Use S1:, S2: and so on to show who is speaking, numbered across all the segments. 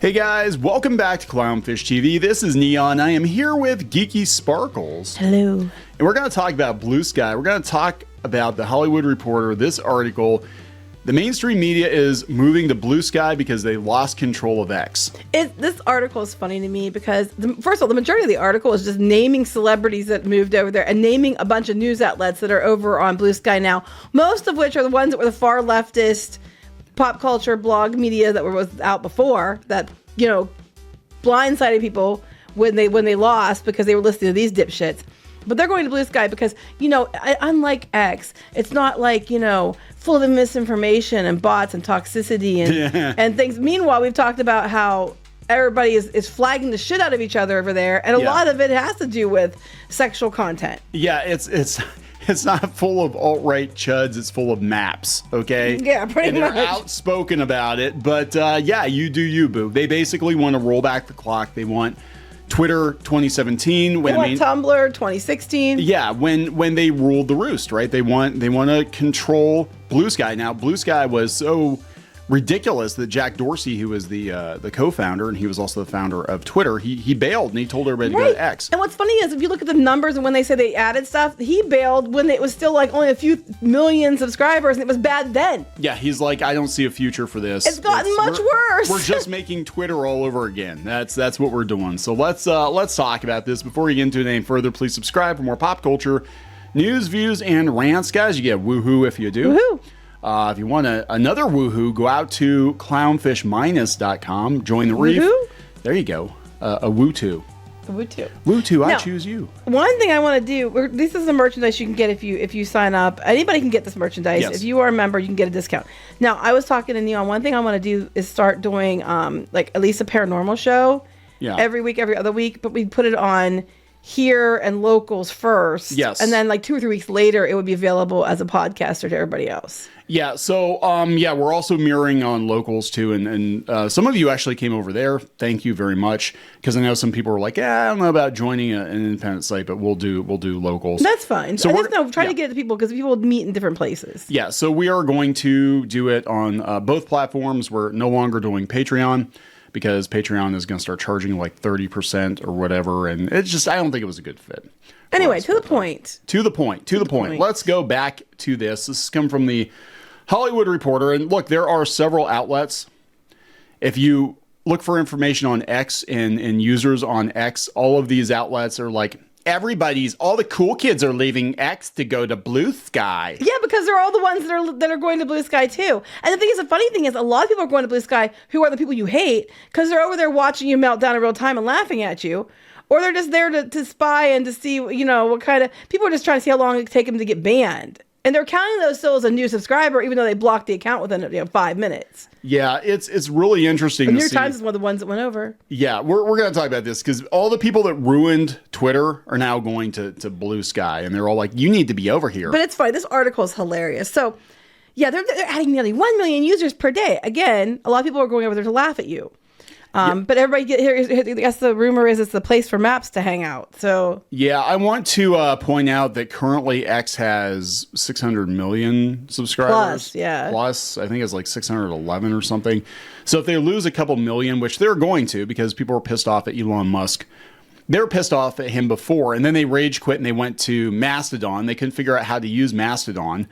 S1: Hey guys, welcome back to Clownfish TV. This is Kneon. I am here with Geeky Sparkles.
S2: Hello.
S1: And we're going to talk about Bluesky. We're going to talk about the Hollywood Reporter, this article. The mainstream media is moving to Bluesky because they lost control of X.
S2: This article is funny to me because, first of all, the majority of the article is just naming celebrities that moved over there and naming a bunch of news outlets that are over on Bluesky now, most of which are the ones that were the far leftist pop culture blog media that was out before that, you know, blindsided people when they lost because they were listening to these dipshits. But they're going to Bluesky because, you know, unlike X, it's not like, you know, full of misinformation and bots and toxicity and things. Meanwhile, we've talked about how everybody is flagging the shit out of each other over there, and a lot of it has to do with sexual content.
S1: Yeah, it's not full of alt-right chuds, it's full of maps, okay?
S2: Yeah, pretty much.
S1: They're outspoken about it, but yeah, you do you, boo. They basically want to roll back the clock. They want Twitter 2017.
S2: They want Tumblr 2016.
S1: Yeah, when they ruled the roost, right? They want to control Bluesky. Now, Bluesky was so ridiculous that Jack Dorsey, who was the co-founder, and he was also the founder of Twitter, he bailed and he told everybody to go to X.
S2: And what's funny is if you look at the numbers and when they say they added stuff, he bailed when it was still like only a few million subscribers and it was bad then.
S1: Yeah, he's like, I don't see a future for this.
S2: It's gotten much worse.
S1: We're just making Twitter all over again. That's what we're doing. So let's talk about this. Before we get into it any further, please subscribe for more pop culture news, views, and rants. Guys, you get woohoo if you do.
S2: Woohoo.
S1: If you want another woohoo, go out to clownfishminus.com. Join the reef.
S2: Woohoo?
S1: There you go. A woo-too.
S2: A woo-too.
S1: Woo-too, I
S2: Now,
S1: choose you.
S2: One thing I want to do, this is the merchandise you can get if you sign up. Anybody can get this merchandise.
S1: Yes.
S2: If you are a member, you can get a discount. Now, I was talking to Neon. One thing I want to do is start doing like at least a paranormal show every week, every other week, but we put it on here and locals first.
S1: Yes.
S2: And then like 2 or 3 weeks later, it would be available as a podcaster to everybody else.
S1: Yeah, so we're also mirroring on locals too, and some of you actually came over there. Thank you very much, because I know some people were like, I don't know about joining an independent site, but we'll do locals.
S2: That's fine.
S1: So
S2: I just try to get it to people because people meet in different places.
S1: Yeah, so we are going to do it on both platforms. We're no longer doing Patreon, because Patreon is going to start charging like 30% or whatever, and it's just, I don't think it was a good fit.
S2: Anyway, to the point.
S1: To the point. Let's go back to this. This has come from the Hollywood Reporter, and look, there are several outlets. If you look for information on X and users on X, all of these outlets are like, all the cool kids are leaving X to go to Bluesky.
S2: Yeah, because they're all the ones that are going to Bluesky too. And the thing is, the funny thing is, a lot of people are going to Bluesky who are the people you hate because they're over there watching you melt down in real time and laughing at you. Or they're just there to spy and to see, you know, what kind of... People are just trying to see how long it take them to get banned. And they're counting those still as a new subscriber, even though they blocked the account within 5 minutes.
S1: Yeah, it's really interesting
S2: The
S1: to
S2: New York
S1: see.
S2: Times is one of the ones that went over.
S1: Yeah, we're going to talk about this because all the people that ruined Twitter are now going to Bluesky, and they're all like, you need to be over here.
S2: But it's funny. This article is hilarious. So, yeah, they're adding nearly 1 million users per day. Again, a lot of people are going over there to laugh at you. But everybody get here. I guess the rumor is it's the place for maps to hang out. So
S1: yeah, I want to point out that currently X has 600 million subscribers. Plus, I think it's like 611 or something. So if they lose a couple million, which they're going to, because people were pissed off at Elon Musk. They were pissed off at him before, and then they rage quit and they went to Mastodon. They couldn't figure out how to use Mastodon.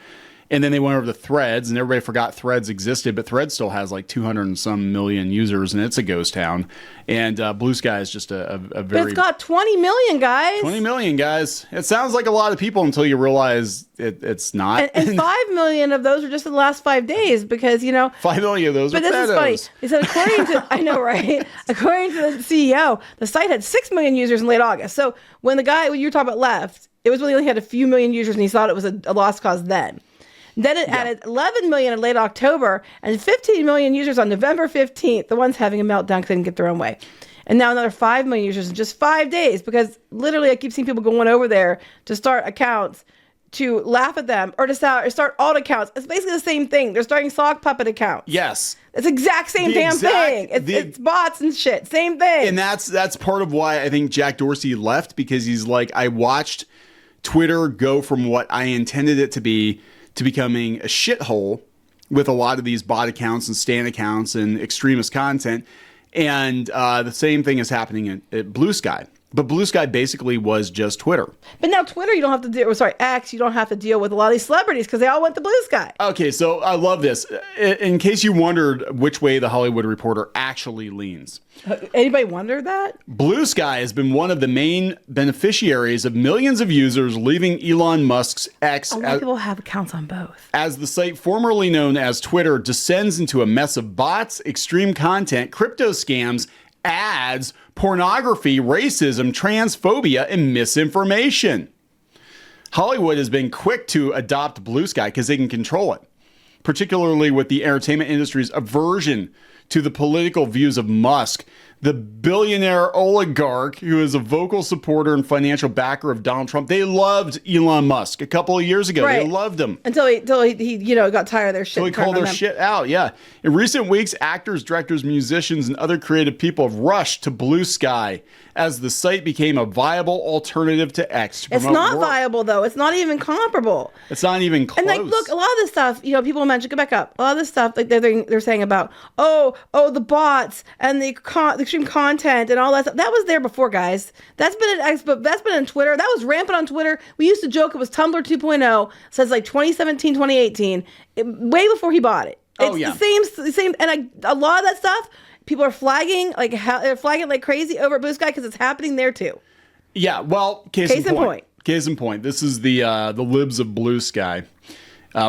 S1: And then they went over to Threads, and everybody forgot Threads existed, but Threads still has like 200 and some million users, and it's a ghost town. And Bluesky is just a very...
S2: But it's got 20 million, guys.
S1: 20 million, guys. It sounds like a lot of people until you realize it's not.
S2: And 5 million of those are just in the last 5 days because, you know...
S1: 5 million of those are
S2: But this is funny. They said according to... I know, right? According to the CEO, the site had 6 million users in late August. So when you were talking about left, it was when he only had a few million users, and he thought it was a lost cause then. Then it added 11 million in late October and 15 million users on November 15th, the ones having a meltdown because they didn't get their own way. And now another 5 million users in just 5 days because literally I keep seeing people going over there to start accounts to laugh at them or to start alt accounts. It's basically the same thing. They're starting sock puppet accounts.
S1: Yes.
S2: It's the exact same thing. It's bots and shit. Same thing.
S1: And that's part of why I think Jack Dorsey left, because he's like, I watched Twitter go from what I intended it to be to becoming a shithole with a lot of these bot accounts and stan accounts and extremist content. And the same thing is happening at Bluesky. But Bluesky basically was just Twitter.
S2: But now Twitter, you don't have to deal. Sorry, X, you don't have to deal with a lot of these celebrities because they all went to Bluesky.
S1: Okay, so I love this. In case you wondered which way the Hollywood Reporter actually leans.
S2: Anybody wonder that?
S1: Bluesky has been one of the main beneficiaries of millions of users leaving Elon Musk's X.
S2: A lot of people have accounts on both.
S1: As the site formerly known as Twitter descends into a mess of bots, extreme content, crypto scams, ads, pornography, racism, transphobia, and misinformation. Hollywood has been quick to adopt Bluesky because they can control it, particularly with the entertainment industry's aversion to the political views of Musk, the billionaire oligarch who is a vocal supporter and financial backer of Donald Trump. They loved Elon Musk a couple of years ago. Right. They loved him.
S2: Until he got tired of their shit.
S1: So he called their shit out, yeah. In recent weeks, actors, directors, musicians, and other creative people have rushed to Bluesky as the site became a viable alternative to X.
S2: It's not viable, though. It's not even comparable.
S1: It's not even close.
S2: And look, a lot of this stuff, people mention, go back up. A lot of this stuff, they're saying about, the bots and the extreme content and all that stuff. That was there before, guys. That's been in Twitter. That was rampant on Twitter. We used to joke it was Tumblr 2.0. Says 2017, 2018, way before he bought it. It's the same, and a lot of that stuff. People are flagging like crazy over at Bluesky because it's happening there too.
S1: Yeah, well, case in point. Case in point. This is the libs of Bluesky.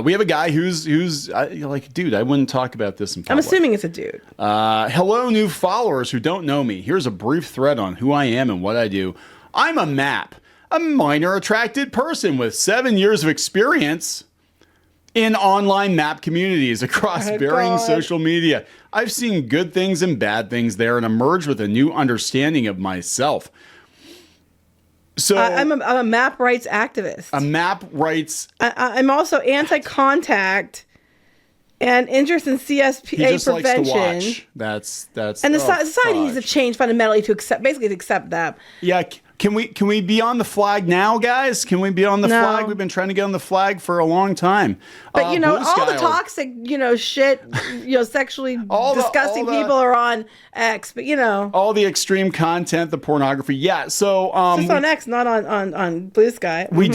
S1: We have a guy who's like, dude, I wouldn't talk about this in public.
S2: I'm assuming it's a dude.
S1: Hello, new followers who don't know me. Here's a brief thread on who I am and what I do. I'm a map, a minor attracted person with 7 years of experience in online map communities across varying social media. I've seen good things and bad things there and emerged with a new understanding of myself. So
S2: I'm a map rights activist.
S1: A map rights.
S2: I'm also anti-contact and interest in CSPA
S1: he just
S2: prevention.
S1: Likes to watch. That's
S2: and the society needs to change fundamentally to accept that.
S1: Yeah. Can we be on the flag now, guys? Can we be on the flag? We've been trying to get on the flag for a long time.
S2: But all the toxic, shit, sexually disgusting people are on X. But
S1: all the extreme content, the pornography. Yeah. So
S2: it's just on X, not on Bluesky.
S1: We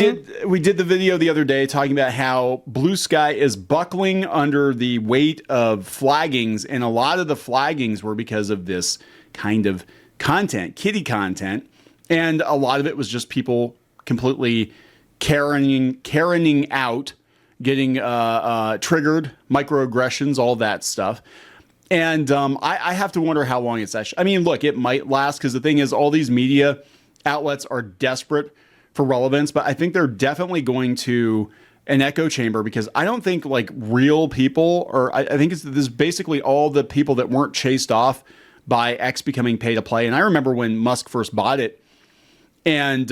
S1: did the video the other day talking about how Bluesky is buckling under the weight of flaggings, and a lot of the flaggings were because of this kind of content, kiddie content. And a lot of it was just people completely Karening out, getting triggered, microaggressions, all that stuff. And I have to wonder how long it's actually. I mean, look, it might last because the thing is, all these media outlets are desperate for relevance, but I think they're definitely going to an echo chamber because I don't think like real people, or I think this is basically all the people that weren't chased off by X becoming pay to play. And I remember when Musk first bought it, and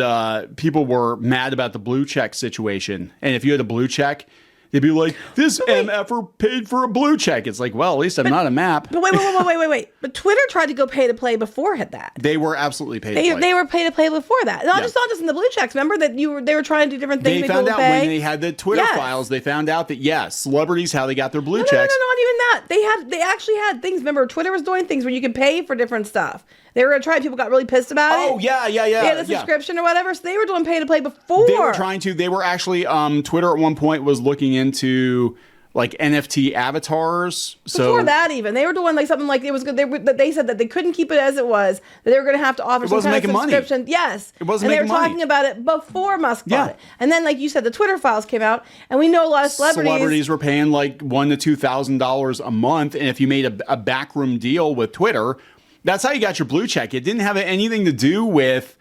S1: people were mad about the blue check situation. And if you had a blue check, they'd be like, this MFer paid for a blue check. It's like, well, at least I'm not a map.
S2: But wait. But Twitter tried to go pay to play before that.
S1: They were absolutely paid to play.
S2: They were pay to play before that. Not just in the blue checks. Remember that they were trying to do different things.
S1: They found out when they had the Twitter files, they found out that, celebrities, how they got their blue checks. No,
S2: not even that. They actually had things. Remember, Twitter was doing things where you could pay for different stuff. They were going to try. People got really pissed about it.
S1: Oh, yeah.
S2: They had a subscription or whatever. So they were doing pay to play before.
S1: They were trying to. They were actually, Twitter at one point was looking into like NFT avatars.
S2: Before that even. They were doing like something like it was good. They said that they couldn't keep it as it was. That they were going to have to offer some kind of subscription.
S1: Money.
S2: Yes.
S1: It wasn't making money.
S2: And they were talking about it before Musk bought it. And then like you said, the Twitter files came out. And we know a lot of celebrities
S1: were paying like $1,000 to $2,000 a month. And if you made a backroom deal with Twitter, that's how you got your blue check. It didn't have anything to do with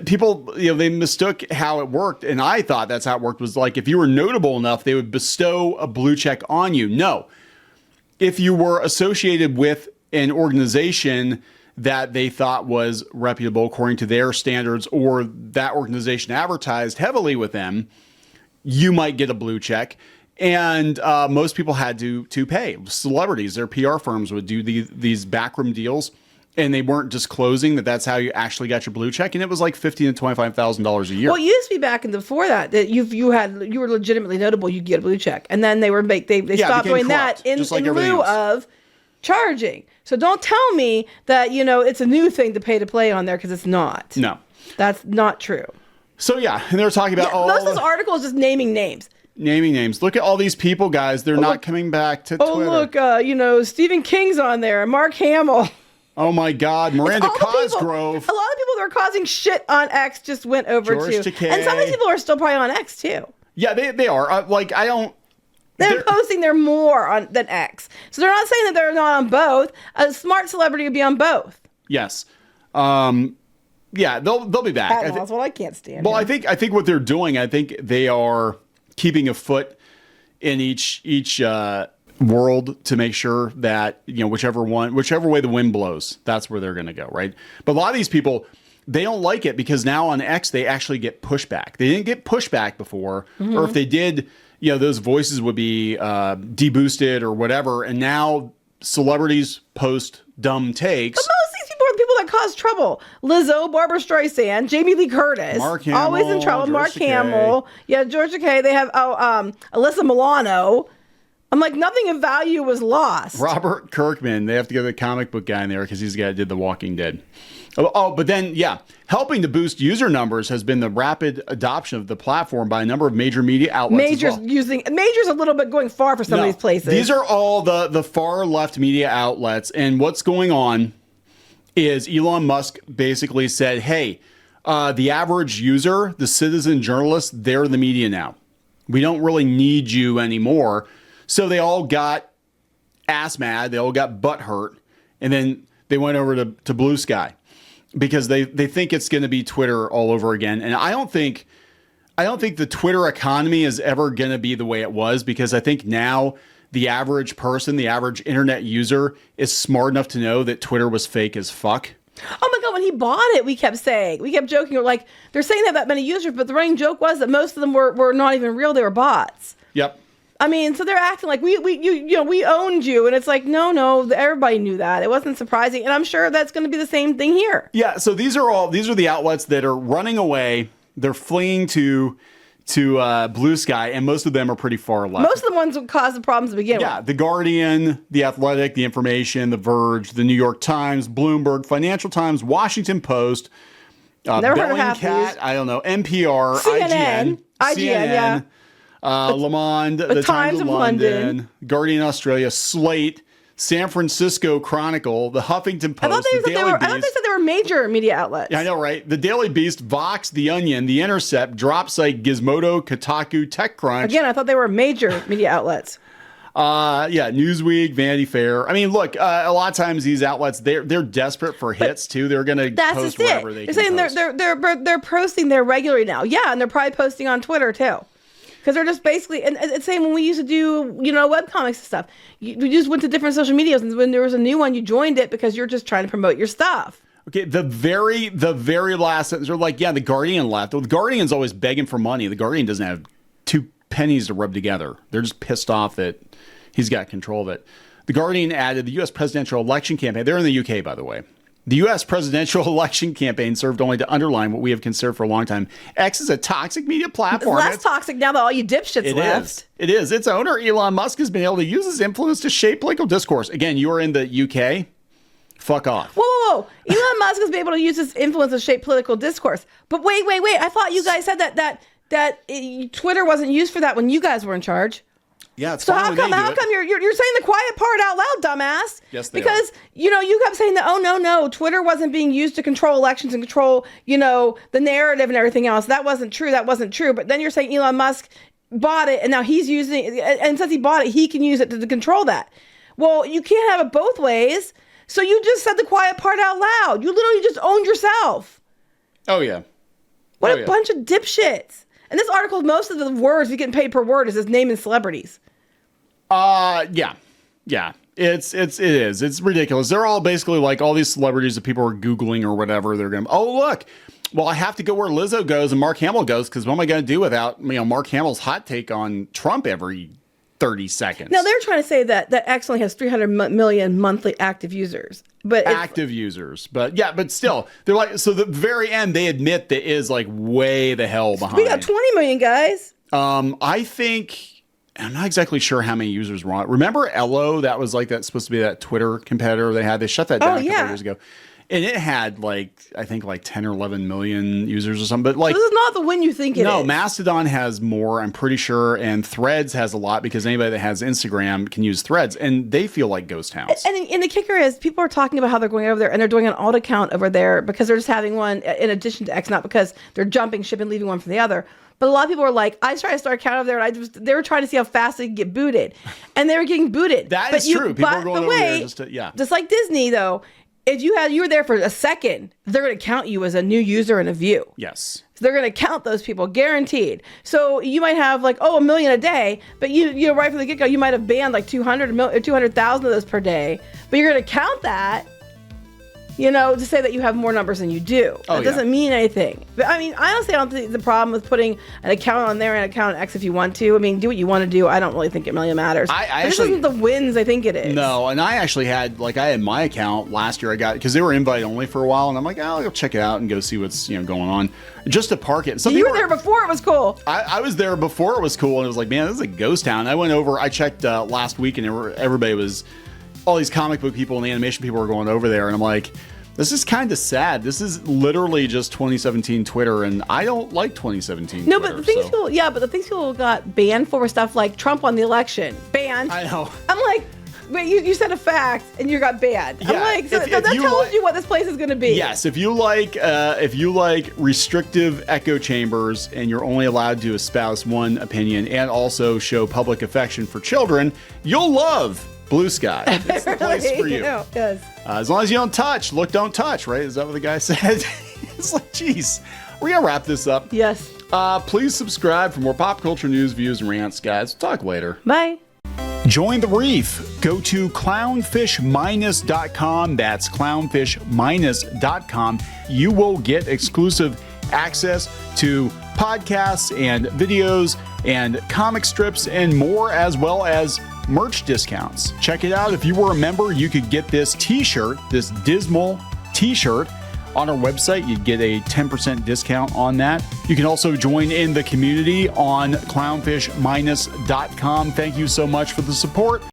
S1: people. They mistook how it worked, and I thought that's how it worked. Was like if you were notable enough, they would bestow a blue check on you. No, if you were associated with an organization that they thought was reputable according to their standards, or that organization advertised heavily with them, you might get a blue check. And most people had to pay. Celebrities, their PR firms would do these backroom deals. And they weren't disclosing that that's how you actually got your blue check, and it was like $15,000 to $25,000 a year.
S2: Well, it used to be back and before that you were legitimately notable, you'd get a blue check, and then they stopped doing that in lieu of charging. So don't tell me that, it's a new thing to pay to play on there, because it's not.
S1: No.
S2: That's not true.
S1: So, yeah, and they're talking about
S2: most of those articles just naming names.
S1: Naming names. Look at all these people, guys. They're not coming back to Twitter.
S2: Look, Stephen King's on there, Mark Hamill.
S1: Oh, my God. Miranda Cosgrove.
S2: A lot of people that are causing shit on X just went over
S1: George
S2: to.
S1: Takei.
S2: And some of these people are still probably on X, too.
S1: Yeah, they are.
S2: They're posting they're more than X. So they're not saying that they're not on both. A smart celebrity would be on both.
S1: Yes. Yeah, they'll be back.
S2: That's what I can't stand.
S1: Well, I think what they're doing, I think they are keeping a foot in each world to make sure that, whichever way the wind blows, that's where they're going to go, right? But a lot of these people, they don't like it because now on X they actually get pushback. They didn't get pushback before, or if they did, those voices would be deboosted or whatever. And now celebrities post dumb takes.
S2: But most of these people are the people that cause trouble. Lizzo, Barbara Streisand, Jamie Lee Curtis,
S1: Mark Hamill,
S2: always in trouble.
S1: George
S2: Mark
S1: Takei.
S2: Hamill, George Takei. They have Alyssa Milano. I'm like, nothing of value was lost.
S1: Robert Kirkman, they have to get the comic book guy in there because he's the guy that did The Walking Dead. But then, helping to boost user numbers has been the rapid adoption of the platform by a number of major media outlets.
S2: Major's a little bit going far for some of these places.
S1: These are all the far left media outlets, and what's going on is Elon Musk basically said, hey, the average user, the citizen journalist, they're the media now. We don't really need you anymore. So they all got ass mad. They all got butt hurt. And then they went over to Bluesky because they think it's going to be Twitter all over again. And I don't think the Twitter economy is ever going to be the way it was, because I think now the average person, the average internet user is smart enough to know that Twitter was fake as fuck.
S2: Oh my God, when he bought it, we kept joking, like, they're saying they have that many users, but the running joke was that most of them were not even real. They were bots.
S1: Yep.
S2: I mean, so they're acting like we owned you, and it's like, no, everybody knew that. It wasn't surprising, and I'm sure that's going to be the same thing here.
S1: Yeah, so these are the outlets that are running away. They're fleeing to Bluesky, and most of them are pretty far left.
S2: Most of the ones that caused the problems to begin with.
S1: Yeah, The Guardian, The Athletic, The Information, The Verge, The New York Times, Bloomberg, Financial Times, Washington Post, Bellingcat, I don't know, NPR,
S2: CNN,
S1: IGN, Le Monde, The Times of London, Guardian Australia, Slate, San Francisco Chronicle, The Huffington Post, The Daily Beast.
S2: I thought they said they were major media outlets.
S1: Yeah, I know, right? The Daily Beast, Vox, The Onion, The Intercept, Dropsite, Gizmodo, Kotaku, TechCrunch.
S2: Again, I thought they were major media outlets.
S1: Newsweek, Vanity Fair. I mean, look, a lot of times these outlets, they're desperate for hits too. They're going to post wherever they can.
S2: They're saying they're posting there regularly now. Yeah, and they're probably posting on Twitter too. Because they're just basically, and it's saying when we used to do, webcomics and stuff, we just went to different social medias, and when there was a new one, you joined it because you're just trying to promote your stuff.
S1: Okay, the very last sentence, they're like, The Guardian left. Well, the Guardian's always begging for money. The Guardian doesn't have 2 pennies to rub together. They're just pissed off that he's got control of it. The Guardian added the U.S. presidential election campaign. They're in the UK, by the way. The U.S. presidential election campaign served only to underline what we have considered for a long time. X is a toxic media platform.
S2: It's less toxic now that all you dipshits left.
S1: It is. Its owner, Elon Musk, has been able to use his influence to shape political discourse. Again, you are in the UK. Fuck off.
S2: Whoa. Elon Musk has been able to use his influence to shape political discourse. But wait. I thought you guys said that Twitter wasn't used for that when you guys were in charge.
S1: Yeah, it's
S2: so how come you're saying the quiet part out loud, dumbass?
S1: Yes,
S2: because you kept saying that no, Twitter wasn't being used to control elections and control the narrative and everything else. That wasn't true. But then you're saying Elon Musk bought it and now he's using it, and since he bought it, he can use it to control that. Well, you can't have it both ways. So you just said the quiet part out loud. You literally just owned yourself.
S1: Oh yeah.
S2: What a bunch of dipshits. And this article, most of the words we getting paid per word is his name and celebrities.
S1: Yeah. It is. It's ridiculous. They're all basically like all these celebrities that people are Googling or whatever. They're going, oh, look, well, I have to go where Lizzo goes and Mark Hamill goes because what am I going to do without Mark Hamill's hot take on Trump every 30 seconds?
S2: Now, they're trying to say that X only has 300 million monthly active users. But but still, they're like, so the very end, they admit that is like way the hell behind. We got 20 million guys.
S1: I think I'm not exactly sure how many users were on it. Remember Ello? That was like that supposed to be that Twitter competitor they had. They shut that down a couple years ago. And it had I think 10 or 11 million users or something. But
S2: so this is not the one you think it is.
S1: No, Mastodon has more, I'm pretty sure. And Threads has a lot because anybody that has Instagram can use Threads. And they feel like ghost towns.
S2: And the kicker is people are talking about how they're going over there and they're doing an alt account over there because they're just having one in addition to X, not because they're jumping ship and leaving one for the other. But a lot of people are like, I tried to start an account over there and they were trying to see how fast they could get booted. And they were getting booted.
S1: That is true. People are going over there
S2: just like Disney, though. If you were there for a second, they're going to count you as a new user and a view.
S1: Yes.
S2: So they're going to count those people, guaranteed. So you might have 1 million a day, but you right from the get-go, you might have banned 200,000 of those per day. But you're going to count that, to say that you have more numbers than you do. That doesn't mean anything. But I mean, honestly, I don't think the problem with putting an account on there and an account on X if you want to. I mean, do what you want to do. I don't really think it really matters. This isn't the wins I think it is.
S1: No, and I actually had, I had my account last year. I got, because they were invite only for a while, and I'm like, I'll check it out and go see what's, going on. Just to park it.
S2: You were there before it was cool.
S1: I was there before it was cool, and it was like, man, this is a ghost town. I went over, I checked last week, and everybody was, all these comic book people and the animation people were going over there, and I'm like, this is kind of sad. This is literally just 2017 Twitter, and I don't like 2017
S2: No,
S1: Twitter,
S2: but the things people got banned for were stuff like Trump won the election. Banned.
S1: I know.
S2: I'm like, wait, you said a fact and you got banned. Yeah, I'm like, so that tells you what this place is going to be.
S1: Yes, if you like restrictive echo chambers and you're only allowed to espouse one opinion and also show public affection for children, you'll love Bluesky. It's the place for you.
S2: Yes.
S1: As long as you don't touch. Look, don't touch, right? Is that what the guy said? It's like, geez. We're going to wrap this up.
S2: Yes.
S1: Please subscribe for more pop culture news, views, and rants, guys. Talk later.
S2: Bye.
S1: Join the reef. Go to clownfishminus.com. That's clownfishminus.com. You will get exclusive access to podcasts and videos and comic strips and more, as well as merch discounts. Check it out. If you were a member, you could get this t-shirt, this dismal t-shirt on our website. You'd get a 10% discount on that. You can also join in the community on clownfishminus.com. Thank you so much for the support.